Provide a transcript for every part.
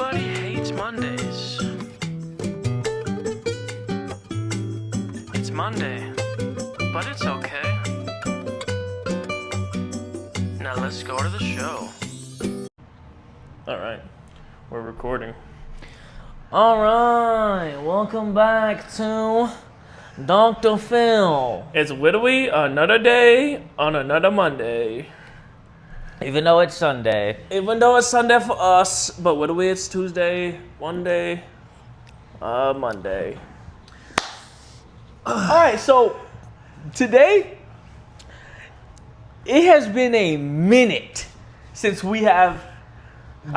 Everybody hates Mondays. It's Monday, but it's okay. Now let's go to the show. Alright, we're recording. Alright, welcome back to Dr. Phil. It's literally another day on another Monday. Even though it's Sunday. Even though it's Sunday for us, but literally it's Tuesday, Monday, Monday. Alright, so today, it has been a minute since we have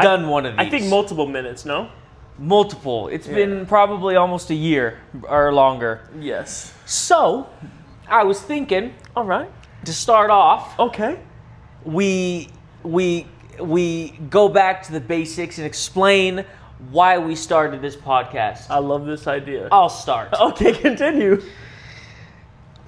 done one of these. I think multiple minutes, no? Multiple. It's been probably almost a year or longer. Yes. So, I was thinking, alright, to start off, Okay. we go back to the basics and explain why we started this podcast. I love this idea. I'll start. Okay, continue.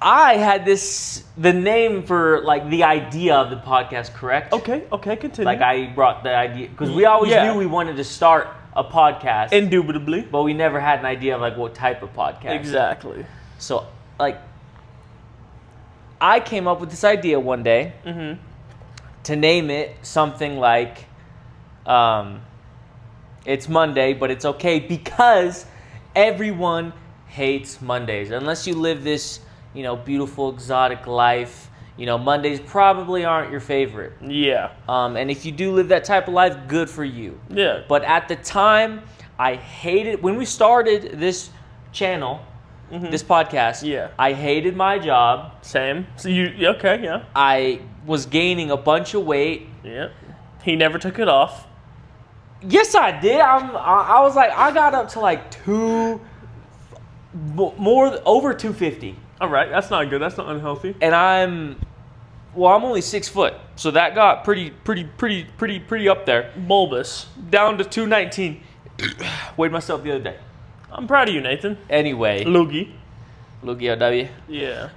I had the name for like the idea of the podcast, correct? Okay, continue. Like I brought the idea because we always knew we wanted to start a podcast, Indubitably. but we never had an idea of like what type of podcast. Exactly. So like, I came up with this idea one day to name it something like, it's Monday, but it's okay because everyone hates Mondays. Unless you live this, beautiful exotic life, Mondays probably aren't your favorite. Yeah. And if you do live that type of life, good for you. Yeah. But at the time, I hated, when we started this channel, this podcast, I hated my job. Same. So okay, yeah. I was gaining a bunch of weight. Yeah. He never took it off. Yes, I did. I was like, I got up to like over 250. All right, that's not good. That's not unhealthy. And I'm only 6 foot, so that got pretty up there. Bulbous. Down to 219. Weighed myself the other day. I'm proud of you, Nathan. Anyway, Loogie. OW. Yeah.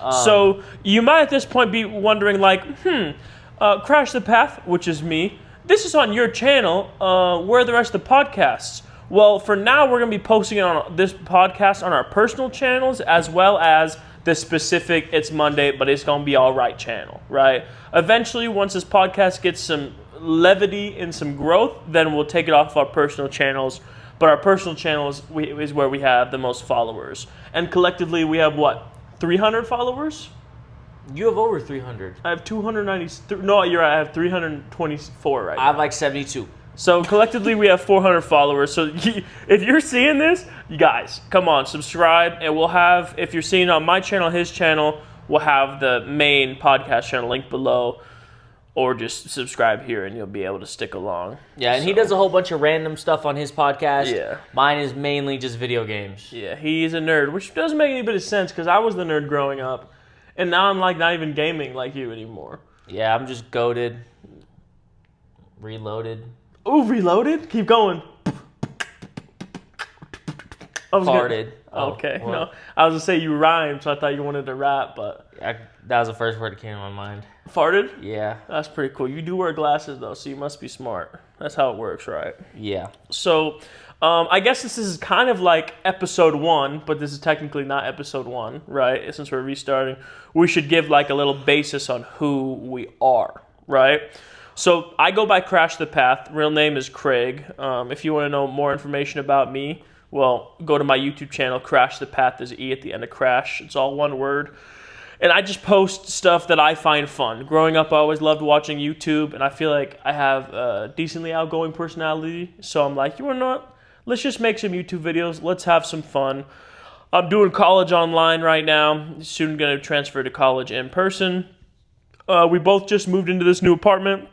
So So you might at this point be wondering, like, Crash the Path, which is me. This is on your channel. Where are the rest of the podcasts? Well, for now, we're going to be posting it on this podcast on our personal channels as well as the specific It's Monday, but it's going to be all right channel, right? Eventually, once this podcast gets some levity and some growth, then we'll take it off our personal channels. But our personal channels is where we have the most followers. And collectively, we have, 300 followers? you have over 300. I have 290. No, you're right. I have 324 right now. I have like 72. So collectively, we have 400 followers. So if you're seeing this, you guys, come on, subscribe. And we'll have, if you're seeing it on my channel, his channel, we'll have the main podcast channel linked below. Or just subscribe here and you'll be able to stick along. Yeah, and he does a whole bunch of random stuff on his podcast. Yeah. Mine is mainly just video games. Yeah, he's a nerd, which doesn't make any bit of sense because I was the nerd growing up. And now I'm like not even gaming like you anymore. Yeah, I'm just goated. Reloaded. Ooh, reloaded? Keep going. Farted. Okay, Well, no. I was going to say you rhymed, so I thought you wanted to rap, but... that was the first word that came to my mind. Farted? Yeah. That's pretty cool. You do wear glasses, though, so you must be smart. That's how it works, right? Yeah. So, I guess this is kind of like episode 1, but this is technically not episode 1, right? Since we're restarting. We should give like a little basis on who we are, right? So, I go by Crash the Path. Real name is Craig. If you want to know more information about me, well, go to my YouTube channel, Crash the Path. There's an E at the end of Crash. It's all one word. And I just post stuff that I find fun. Growing up, I always loved watching YouTube, and I feel like I have a decently outgoing personality. So I'm like, you know what? Let's just make some YouTube videos. Let's have some fun. I'm doing college online right now. Soon going to transfer to college in person. We both just moved into this new apartment.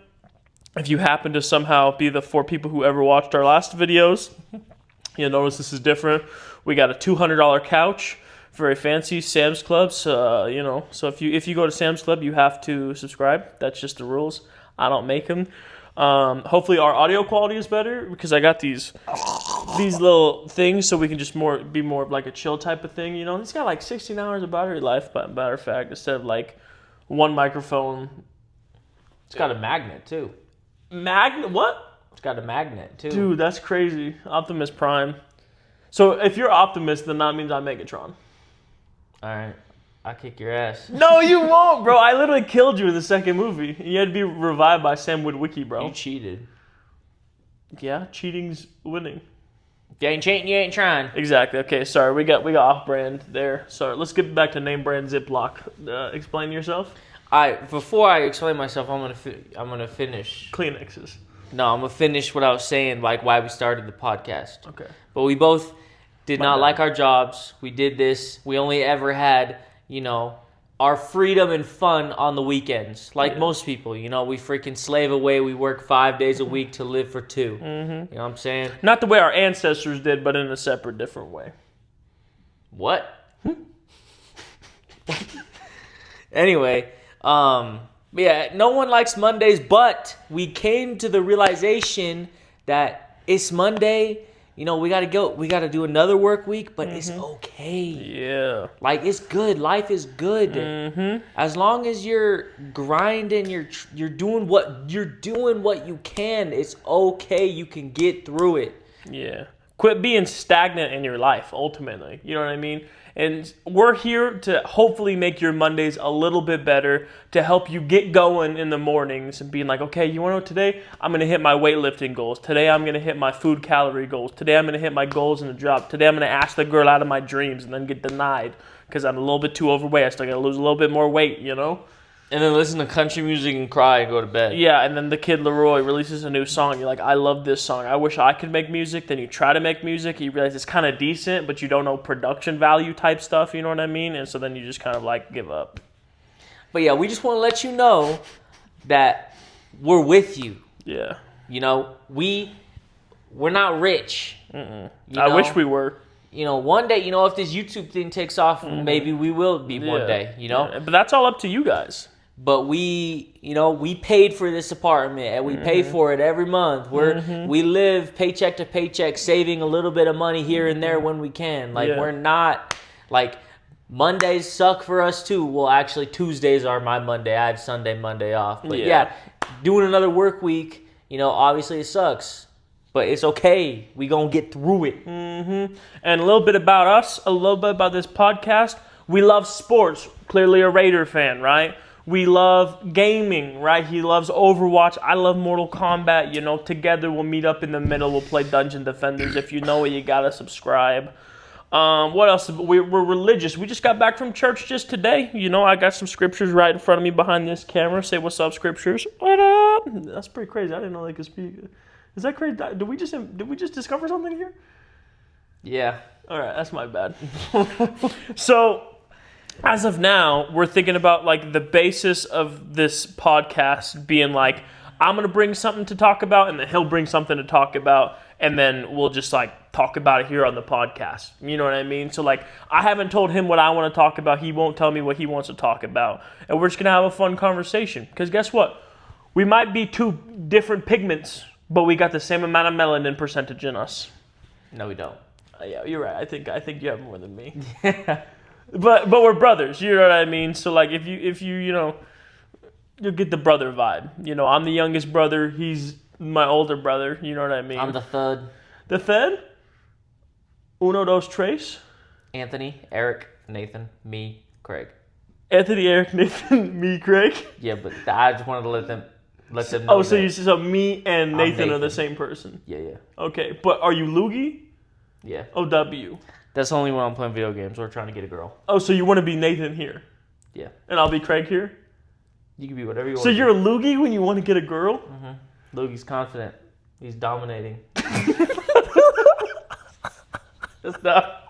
If you happen to somehow be the 4 people who ever watched our last videos, you'll notice this is different. We got a $200 couch. Very fancy. Sam's Club. So if you go to Sam's Club, you have to subscribe. That's just the rules. I don't make them. Hopefully our audio quality is better because I got these little things so we can just be more of like a chill type of thing. It's got like 16 hours of battery life, but matter of fact, instead of like one microphone. It's got a magnet too. What? It's got a magnet too. Dude, that's crazy. Optimus Prime. So if you're Optimus, then that means I'm Megatron. All right, I'll kick your ass. No, you won't, bro. I literally killed you in the second movie. You had to be revived by Sam Witwicky, bro. You cheated. Yeah, cheating's winning. If you ain't cheating, you ain't trying. Exactly. Okay, sorry, we got off brand there. Sorry, let's get back to name brand Ziploc. Explain yourself. Before I explain myself, I'm gonna finish. Kleenexes. No, I'm gonna finish what I was saying, like why we started the podcast. Okay. But we both did not bad. like our jobs. We did this. We only ever had, our freedom and fun on the weekends. Like most people, we freaking slave away. We work 5 days a week to live for 2. Mm-hmm. You know what I'm saying? Not the way our ancestors did, but in a separate, different way. What? Anyway, yeah, no one likes Mondays, but we came to the realization that it's Monday. We gotta go. We gotta do another work week, but it's okay. Yeah. Like, it's good. Life is good. Mm-hmm. As long as you're grinding, you're doing what you can. It's okay. You can get through it. Yeah. Quit being stagnant in your life, ultimately. You know what I mean? And we're here to hopefully make your Mondays a little bit better, to help you get going in the mornings and being like, okay, you want to know, today I'm going to hit my weightlifting goals. Today I'm going to hit my food calorie goals. Today I'm going to hit my goals in the job. Today I'm going to ask the girl out of my dreams and then get denied because I'm a little bit too overweight. I still got to lose a little bit more weight, And then listen to country music and cry and go to bed. Yeah, and then the kid Leroy releases a new song. You're like, I love this song. I wish I could make music. Then you try to make music. You realize it's kind of decent, but you don't know production value type stuff. You know what I mean? And so then you just kind of like give up. But yeah, we just want to let you know that we're with you. Yeah. We're not rich. I wish we were. One day, if this YouTube thing takes off, maybe we will be one day, Yeah. But that's all up to you guys. But we paid for this apartment and we pay for it every month. We live paycheck to paycheck, saving a little bit of money here and there when we can. We're not, Mondays suck for us too. Well, actually, Tuesdays are my Monday. I have Sunday, Monday off. But yeah, doing another work week, obviously it sucks. But it's okay. We gonna get through it. Mm-hmm. And a little bit about us, a little bit about this podcast. We love sports. Clearly a Raider fan, right? We love gaming, right? He loves Overwatch. I love Mortal Kombat. Together we'll meet up in the middle. We'll play Dungeon Defenders. If you know it, you gotta subscribe. What else? We're religious. We just got back from church just today. I got some scriptures right in front of me behind this camera. Say what's up, scriptures. What up? That's pretty crazy. I didn't know they could speak. Is that crazy? Did we just discover something here? Yeah. All right, that's my bad. So, as of now, we're thinking about the basis of this podcast being I'm gonna bring something to talk about, and then he'll bring something to talk about, and then we'll just talk about it here on the podcast. You know what I mean? So I haven't told him what I want to talk about. He won't tell me what he wants to talk about, and we're just gonna have a fun conversation. Because guess what? We might be two different pigments, but we got the same amount of melanin percentage in us. No, we don't. Yeah, you're right. I think you have more than me. But we're brothers. You know what I mean? So if you you'll get the brother vibe. I'm the youngest brother. He's my older brother. You know what I mean? I'm the third. The third? Uno, dos, tres? Anthony, Eric, Nathan, me, Craig. Anthony, Eric, Nathan, me, Craig? Yeah, but I just wanted to let them know. Oh, so me and Nathan are the same person? Yeah. Okay, but are you Loogie? Yeah. OW? That's only when I'm playing video games or trying to get a girl. Oh, so you want to be Nathan here? Yeah. And I'll be Craig here? You can be whatever you want. So you're a Loogie when you want to get a girl? Mm-hmm. Loogie's confident. He's dominating. That's not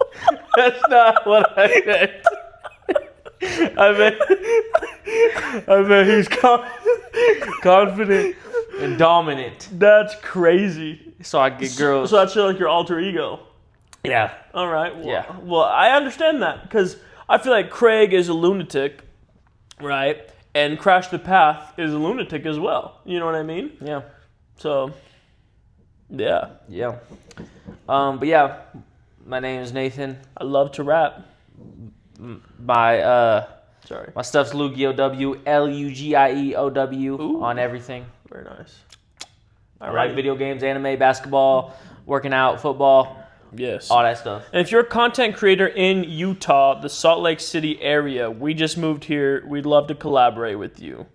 what I meant. I meant he's confident and dominant. That's crazy. So I get girls. So that's your alter ego. Yeah. All right. Well, yeah. Well, I understand that because I feel like Craig is a lunatic, right? And Crash the Path is a lunatic as well. You know what I mean? Yeah. So, yeah. Yeah. But yeah, my name is Nathan. I love to rap. My stuff's Lugiow, LUGIEOW Ooh. on everything. Very nice. I like video games, anime, basketball, working out, football, Yes. all that stuff. And if you're a content creator in Utah, the Salt Lake City area, we just moved here. We'd love to collaborate with you.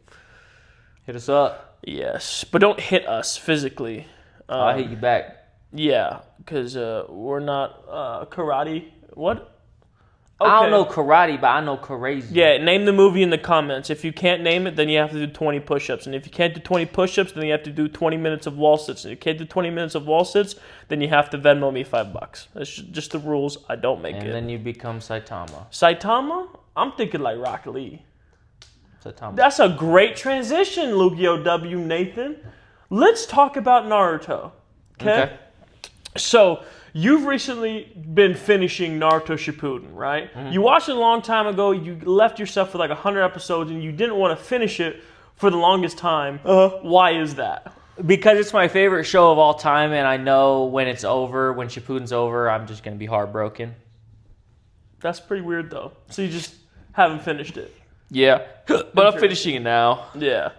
Hit us up. Yes, but don't hit us physically. I'll hit you back. Yeah, because we're not karate. What? I don't know karate, but I know crazy. Yeah, name the movie in the comments. If you can't name it, then you have to do 20 push-ups. And if you can't do 20 push-ups, then you have to do 20 minutes of wall sits. And if you can't do 20 minutes of wall sits, then you have to Venmo me $5. That's just the rules. I don't make it. And then you become Saitama. Saitama? I'm thinking like Rock Lee. Saitama. That's a great transition, Lugio W. Nathan. Let's talk about Naruto. Okay? So, you've recently been finishing Naruto Shippuden, right? Mm-hmm. You watched it a long time ago. You left yourself with like 100 episodes, and you didn't want to finish it for the longest time. Why is that? Because it's my favorite show of all time, and I know when it's over, when Shippuden's over, I'm just going to be heartbroken. That's pretty weird, though. So you just haven't finished it. Yeah, but I'm finishing it now. Yeah.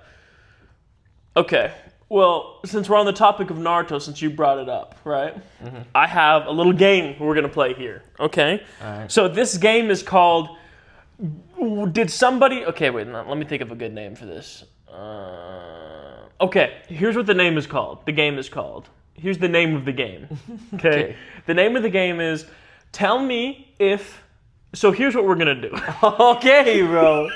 Okay. Well, since we're on the topic of Naruto, since you brought it up, right? Mm-hmm. I have a little game we're going to play here, okay? All right. So this game is called, did somebody, okay, wait, no, let me think of a good name for this. Okay, here's what the name is called. The game is called. Here's the name of the game, okay? The name of the game is, tell me if, so here's what we're going to do. Okay, bro.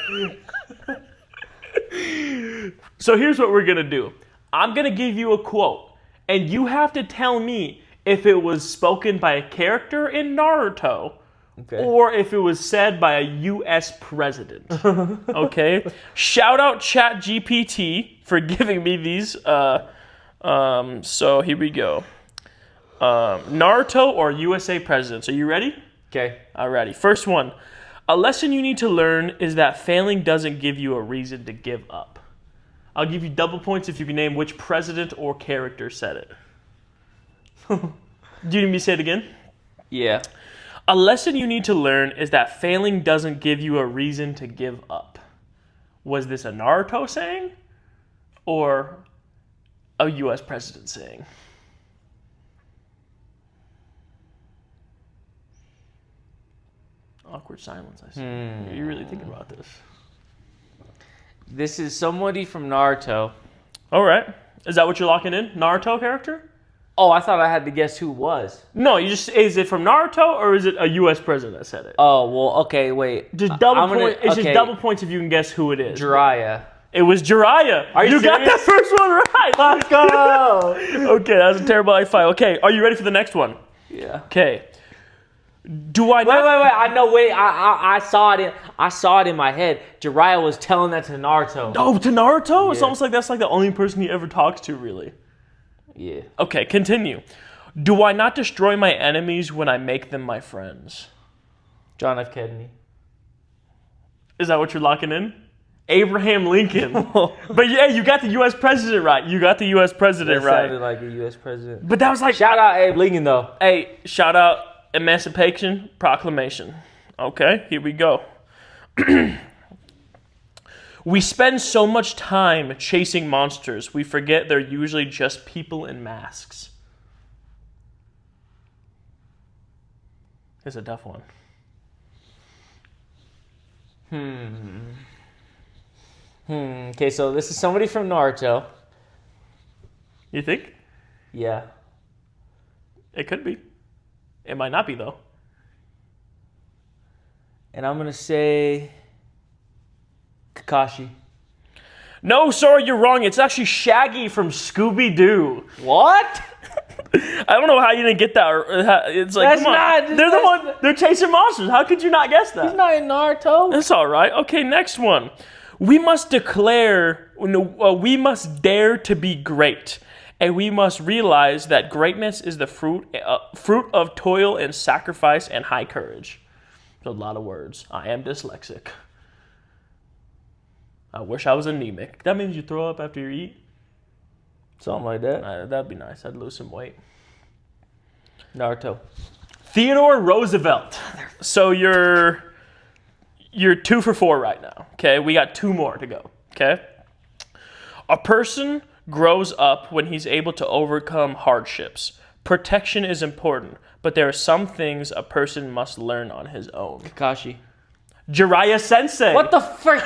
So here's what we're going to do. I'm going to give you a quote, and you have to tell me if it was spoken by a character in Naruto or if it was said by a U.S. president. Okay? Shout out ChatGPT for giving me these. So here we go. Naruto or USA presidents. Are you ready? Okay. Alrighty. First one. A lesson you need to learn is that failing doesn't give you a reason to give up. I'll give you double points if you can name which president or character said it. Do you need me to say it again? Yeah. A lesson you need to learn is that failing doesn't give you a reason to give up. Was this a Naruto saying or a U.S. president saying? Awkward silence, I see. You're really thinking about this. This is somebody from Naruto. All right. Is that what you're locking in? Naruto character? Oh, I thought I had to guess who it was. No, is it from Naruto or is it a U.S. president that said it? Oh, well, okay, wait. Just double just double points if you can guess who it is. Jiraiya. It was Jiraiya. Are you got that first one right. Let's go. Okay, that was a terrible high five. Okay, are you ready for the next one? Yeah. Okay. Do I Wait. I know. Wait. I saw it. I saw it in my head. Jiraiya was telling that to Naruto. Oh, to Naruto? Yeah. It's almost like that's like the only person he ever talks to, really. Yeah. Okay, continue. Do I not destroy my enemies when I make them my friends? John F. Kennedy. Is that what you're locking in? Abraham Lincoln. But yeah, you got the U.S. president right. You got the U.S. president right. Sounded like a U.S. president. But that was like... Shout out Abe Lincoln, though. Hey, shout out Emancipation Proclamation. Okay, here we go. We spend so much time chasing monsters, we forget they're usually just people in masks. It's a tough one. Okay, so this is somebody from Naruto. You think? Yeah. It could be. It might not be, though. And I'm going to say Kakashi. No, sorry, you're wrong. It's actually Shaggy from Scooby-Doo. What? I don't know how you didn't get that. It's like, That's come on. not... They're the one. They're chasing monsters. How could you not guess that? He's not in Naruto. That's all right. Okay, next one. We must declare, we must dare to be great. And we must realize that greatness is the fruit of toil and sacrifice and high courage. There's a lot of words. I am dyslexic. I wish I was anemic. That means you throw up after you eat? Something like that. That'd be nice. I'd lose some weight. Naruto. Theodore Roosevelt. So you're 2 for 4 right now. Okay, we got 2 more to go. Okay. A person grows up when he's able to overcome hardships. Protection is important, but there are some things a person must learn on his own. Kakashi. Jiraiya Sensei. What the frick?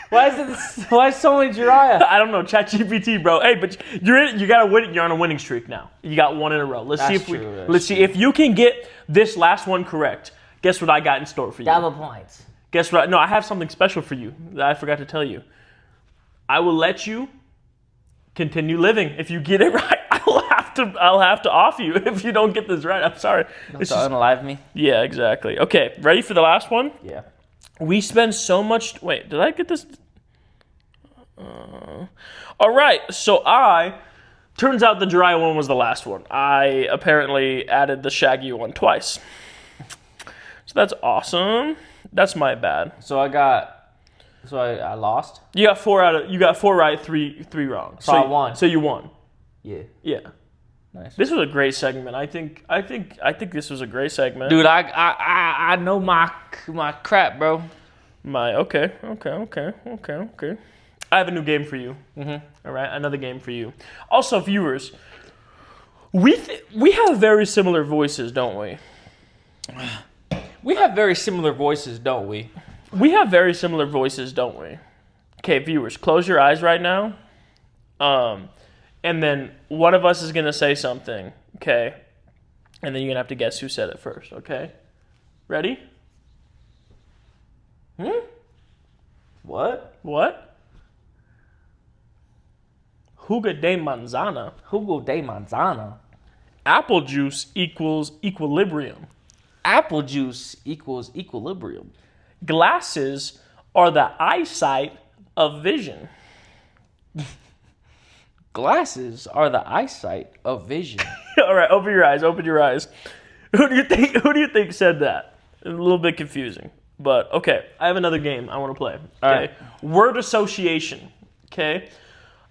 Why is so many Jiraiya? I don't know, ChatGPT, bro. Hey, but you gotta win. You're on a winning streak now. You got one in a row. Let's see if you can get this last one correct. Guess what I got in store for you? Double points. Guess what? No, I have something special for you that I forgot to tell you. I will let you continue living if you get it right. I'll have to off you if you don't get this right. I'm sorry. It's just unalive me. Yeah, exactly. Okay, ready for the last one? Yeah. We spend so much. Wait, did I get this? All right. So turns out the Jiraiya one was the last one. I apparently added the Shaggy one twice. So that's awesome. That's my bad. So I lost. You got four right, three wrong. So I won. So you won. Yeah. Yeah. Nice. This was a great segment. I think this was a great segment. Dude, I know my crap, bro. Okay. I have a new game for you. Mm-hmm. All right, another game for you. Also, viewers, we have very similar voices, don't we? We have very similar voices, don't we? We have very similar voices, don't we? Okay, viewers, close your eyes right now. And then one of us is going to say something, okay? And then you're going to have to guess who said it first, okay? Ready? What? Jugo de manzana. Jugo de manzana. Apple juice equals equilibrium. Apple juice equals equilibrium. Glasses are the eyesight of vision. Glasses are the eyesight of vision. All right, open your eyes. Who do you think said that? A little bit confusing. But okay, I have another game I want to play. Okay. All right. Word association. Okay.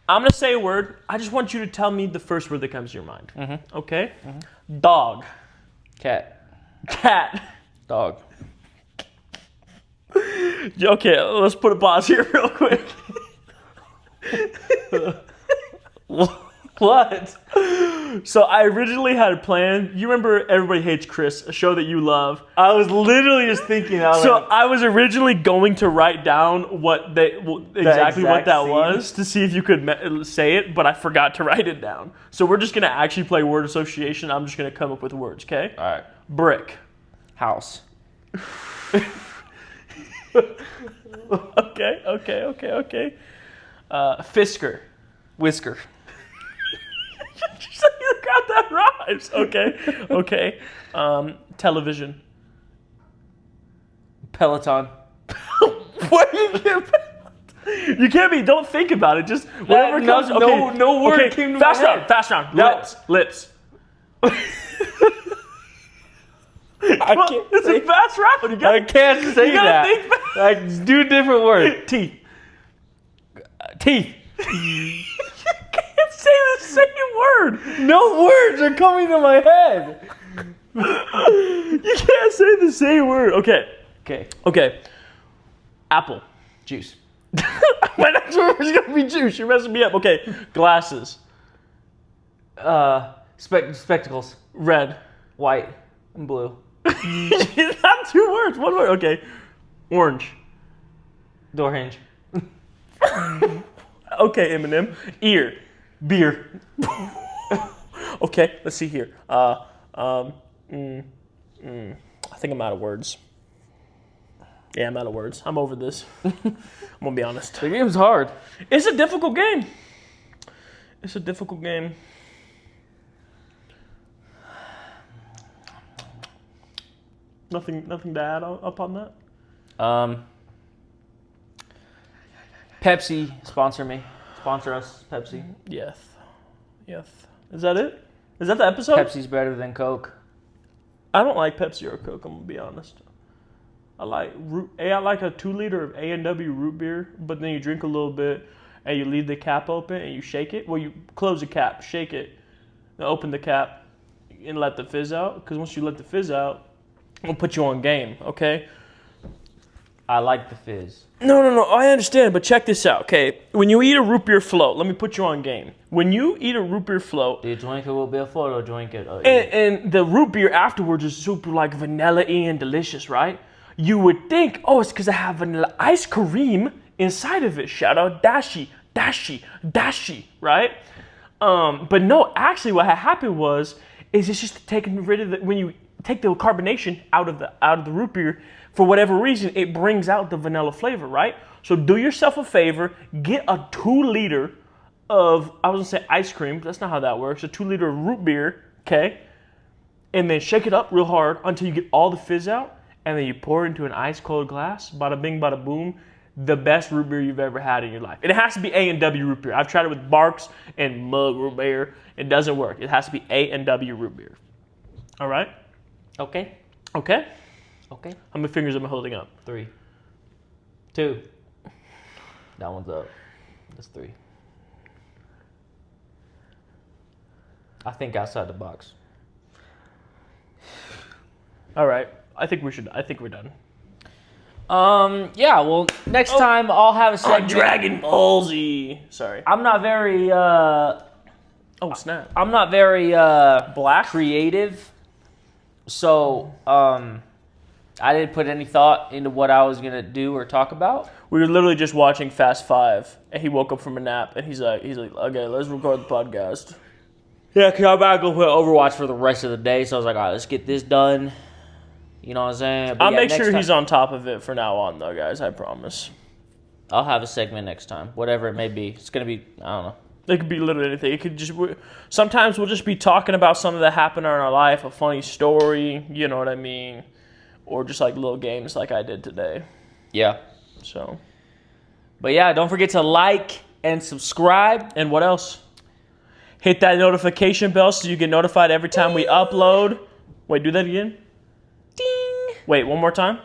I'm going to say a word. I just want you to tell me the first word that comes to your mind. Mm-hmm. Okay? Mm-hmm. Dog. Cat. Dog. Okay, let's put a pause here real quick. What? So I originally had a plan. You remember Everybody Hates Chris, a show that you love. I was literally just thinking. I was originally going to write down exactly what that was to see if you could say it, but I forgot to write it down. So we're just going to actually play word association. I'm just going to come up with words, okay? All right. Brick. House. Okay. Fisker. Whisker. You got that rhymes. Okay. Television. Peloton. What do you get? You can't be. Don't think about it. Just whatever comes. Okay. No word came to my head. Fast round. No. Lips. It's say, a fast round. I can't say that. Think fast. Like, do a different word. Teeth. Teeth. Can't say the same word. No words are coming to my head. You can't say the same word. Okay. Apple. Juice. My next word is gonna be juice. You're messing me up. Okay. Glasses. Spectacles. Red. White. And blue. Not 2 words. 1 word. Okay. Orange. Door hinge. Okay, Eminem. Ear. Beer. Okay, let's see here. I think I'm out of words. Yeah, I'm out of words. I'm over this. I'm gonna be honest. The game's hard. It's a difficult game. Nothing to add up on that? Pepsi, sponsor me. Sponsor us, Pepsi. Yes. Is that it? Is that the episode? Pepsi's better than Coke. I don't like Pepsi or Coke, I'm gonna be honest. I like a 2 liter of A&W root beer, but then you drink a little bit and you leave the cap open and you shake it. Well, you close the cap, shake it, then open the cap and let the fizz out. Because once you let the fizz out, it'll put you on game, okay? I like the fizz. No. I understand, but check this out, okay? When you eat a root beer float, let me put you on game. When you eat a root beer float, Do you drink it with beer float or drink it? and the root beer afterwards is super like vanilla-y and delicious, right? You would think, oh, it's because I have vanilla ice cream inside of it. Shout out Dashi, right? But no, actually, what had happened is it's just taking rid of when you take the carbonation out of the root beer. For whatever reason, it brings out the vanilla flavor, right? So do yourself a favor, get a 2 liter of, I was gonna say ice cream, but that's not how that works. A 2 liter of root beer, okay? And then shake it up real hard until you get all the fizz out, and then you pour it into an ice cold glass. Bada bing, bada boom. The best root beer you've ever had in your life. And it has to be A&W root beer. I've tried it with Barks and Mug root beer. It doesn't work. It has to be A&W root beer. All right? Okay. Okay? Okay. How many fingers am I holding up? 3. 2. That one's up. That's 3. I think outside the box. All right. I think we're done. Yeah, well, next time I'll have a segment. Dragon Ball Z. Sorry. I'm not very, Oh, snap. I'm not very, Black? creative. So, I didn't put any thought into what I was going to do or talk about. We were literally just watching Fast 5, and he woke up from a nap, and he's like, okay, let's record the podcast. Yeah, because I'm about to go play Overwatch for the rest of the day. So I was like, all right, let's get this done. You know what I'm saying? But I'll yeah, make next sure time, he's on top of it from now on, though, guys. I promise. I'll have a segment next time, whatever it may be. It's going to be, I don't know. It could be literally anything. It could just. Sometimes we'll just be talking about something that happened in our life, a funny story, you know what I mean? Or just like little games like I did today. Yeah. So. But yeah, don't forget to like and subscribe. And what else? Hit that notification bell so you get notified every time we upload. Wait, do that again. Ding. Wait, one more time.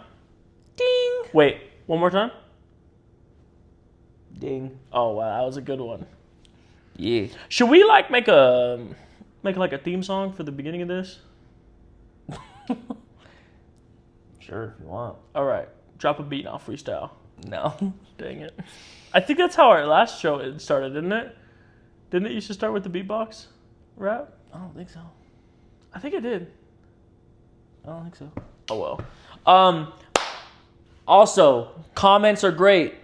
Ding. Wait, one more time. Ding. Oh wow, that was a good one. Yeah. Should we like make like a theme song for the beginning of this? Sure, if you want. All right, drop a beat and I'll freestyle. No. Dang it. I think that's how our last show it started, didn't it? Didn't it used to start with the beatbox rap? I don't think so. I think it did. I don't think so. Oh well. Also, comments are great.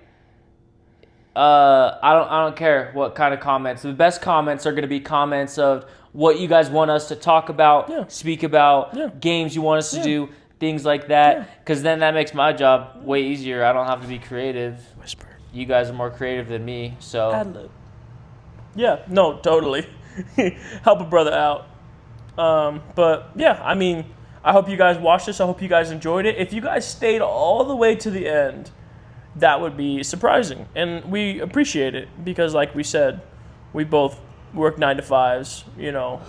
I don't care what kind of comments. The best comments are going to be comments of what you guys want us to talk about, speak about, games you want us to do, things like that. Because then that makes my job way easier. I don't have to be creative. Whisper. You guys are more creative than me, so. Ad-lib. Yeah, no, totally. Help a brother out. But yeah, I mean, I hope you guys watched this. I hope you guys enjoyed it. If you guys stayed all the way to the end, that would be surprising. And we appreciate it because, like we said, we both work 9 to 5s, you know,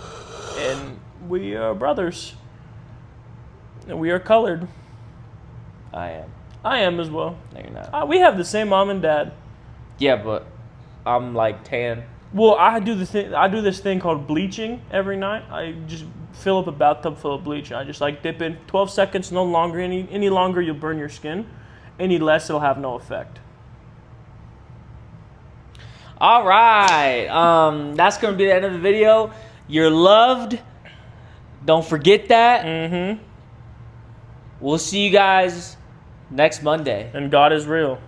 and we are brothers. And we are colored. I am. I am as well. No, you're not. We have the same mom and dad. Yeah, but I'm like tan. Well, I do this thing called bleaching every night. I just fill up a bathtub full of bleach. I just like dip in 12 seconds, no longer. Any longer, you'll burn your skin. Any less, it'll have no effect. All right. That's going to be the end of the video. You're loved. Don't forget that. Mm-hmm. We'll see you guys next Monday. And God is real.